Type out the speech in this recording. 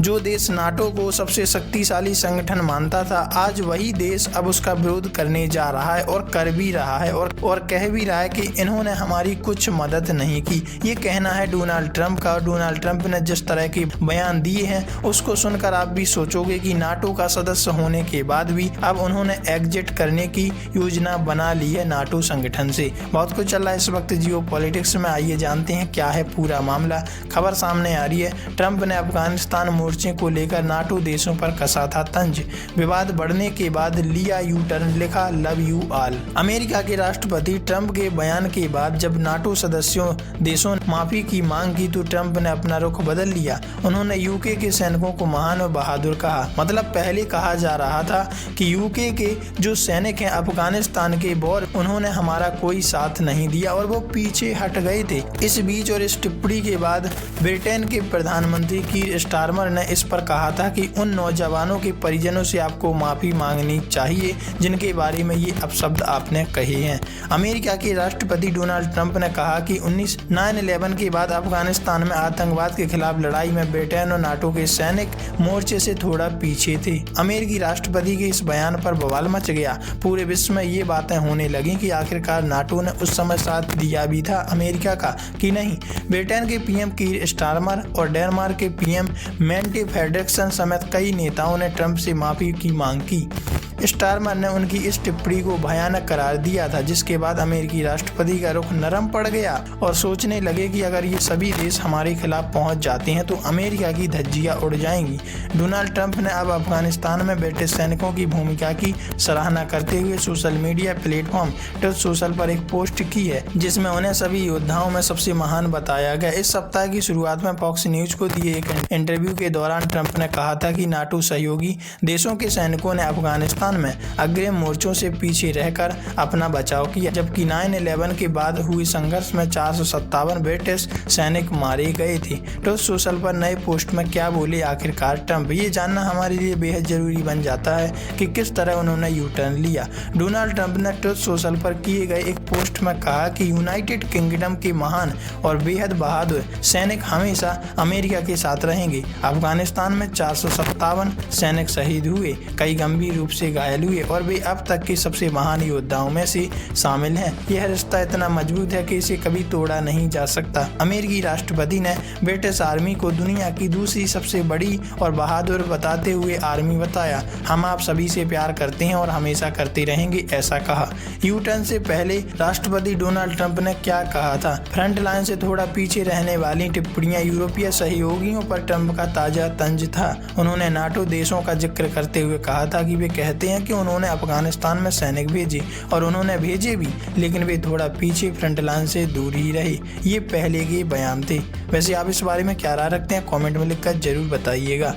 जो देश नाटो को सबसे शक्तिशाली संगठन मानता था, आज वही देश अब उसका विरोध करने जा रहा है और कर भी रहा है और कह भी रहा है कि इन्होंने हमारी कुछ मदद नहीं की। ये कहना है डोनाल्ड ट्रंप का। डोनाल्ड ट्रंप ने जिस तरह के बयान दिए हैं उसको सुनकर आप भी सोचोगे कि नाटो का सदस्य होने के बाद भी अब उन्होंने एग्जिट करने की योजना बना ली है नाटो संगठन से। बहुत कुछ चल रहा है इस वक्त जियो पॉलिटिक्स में, आइए जानते हैं क्या है पूरा मामला। खबर सामने आ रही है, ट्रंप ने अफगानिस्तान मोर्चे को लेकर नाटो देशों पर कसा था तंज। विवाद बढ़ने के बाद लिया यू टर्न, लिखा लव यू ऑल। अमेरिका के राष्ट्रपति ट्रंप के बयान के बाद जब नाटो सदस्यों देशों ने माफी की मांग की तो ट्रंप ने अपना रुख बदल लिया। उन्होंने यूके के सैनिकों को महान और बहादुर कहा। मतलब पहले कहा जा रहा था कि यूके के जो सैनिक हैं अफगानिस्तान के और उन्होंने हमारा कोई साथ नहीं दिया और वो पीछे हट गए थे। इस बीच और इस टिप्पणी के बाद ब्रिटेन के प्रधानमंत्री कीर स्टारमर ने इस पर कहा था कि उन नौजवानों के परिजनों से आपको माफी मांगनी चाहिए जिनके बारे में ये अपशब्द आपने कहे हैं। अमेरिका के राष्ट्रपति डोनाल्ड ट्रंप ने कहा कि 9/11 के बाद अफगानिस्तान में आतंकवाद के खिलाफ लड़ाई में ब्रिटेन और नाटो के सैनिक मोर्चे से थोड़ा पीछे थे। अमेरिकी राष्ट्रपति के इस बयान पर बवाल मच गया। पूरे विश्व में ये बातें होने लगी कि आखिरकार नाटो ने उस समय साथ दिया भी था अमेरिका का कि नहीं। ब्रिटेन के पीएम कीर स्टारमर और डेनमार्क के पीएम मेंटे फ्रेडरिक्सन समेत कई नेताओं ने ट्रंप से माफी की मांग की। स्टारमर ने उनकी इस टिप्पणी को भयानक करार दिया था, जिसके बाद अमेरिकी राष्ट्रपति का रुख नरम पड़ गया और सोचने लगे कि अगर ये सभी देश हमारे खिलाफ पहुंच जाते हैं तो अमेरिका की धज्जियां उड़ जाएंगी। डोनाल्ड ट्रंप ने अब अफगानिस्तान में बैठे सैनिकों की भूमिका की सराहना करते हुए social media platform truth social पर एक पोस्ट की है जिसमें उन्हें सभी योद्धाओं में सबसे महान बताया गया। इस सप्ताह की शुरुआत में फॉक्स न्यूज को दिए एक इंटरव्यू के दौरान ट्रंप ने कहा था कि नाटो सहयोगी देशों के सैनिकों ने अफगानिस्तान में अग्रिम मोर्चों से पीछे रहकर अपना बचाव किया, जबकि 9/11 के बाद हुए संघर्ष में 457 ब्रिटिश सैनिक मारे गए थे। ट्रुथ सोशल पर नए पोस्ट में क्या बोले आखिरकार ट्रंप, ये जानना हमारे लिए बेहद जरूरी बन जाता है कि किस तरह उन्होंने यू टर्न लिया। डोनाल्ड ट्रंप ने ट्रुथ सोशल पर किए गए एक पोस्ट में कहा कि यूनाइटेड किंगडम के महान और बेहद बहादुर सैनिक हमेशा अमेरिका के साथ रहेंगे। अफगानिस्तान में 457 सैनिक शहीद हुए, कई गंभीर रूप से घायल हुए और वे अब तक के सबसे महान योद्धाओं में से शामिल हैं। यह रिश्ता इतना मजबूत है कि इसे कभी तोड़ा नहीं जा सकता। अमेरिकी राष्ट्रपति ने ब्रिटिश आर्मी को दुनिया की दूसरी सबसे बड़ी और बहादुर बताते हुए आर्मी बताया। हम आप सभी से प्यार करते हैं और हमेशा करते रहेंगे, ऐसा कहा। यू टर्न से पहले राष्ट्रपति डोनाल्ड ट्रंप ने क्या कहा था? फ्रंट लाइन से थोड़ा पीछे रहने वाली टिप्पणियां यूरोपीय सहयोगियों पर ट्रंप का ताजा तंज था। उन्होंने नाटो देशों का जिक्र करते हुए कहा था कि वे कहते हैं कि उन्होंने अफगानिस्तान में सैनिक भेजे और उन्होंने भेजे भी, लेकिन वे थोड़ा पीछे फ्रंट लाइन से दूर ही रहे। ये पहले के बयान थे। वैसे आप इस बारे में क्या राय रखते हैं? कमेंट में लिखकर जरूर बताइएगा।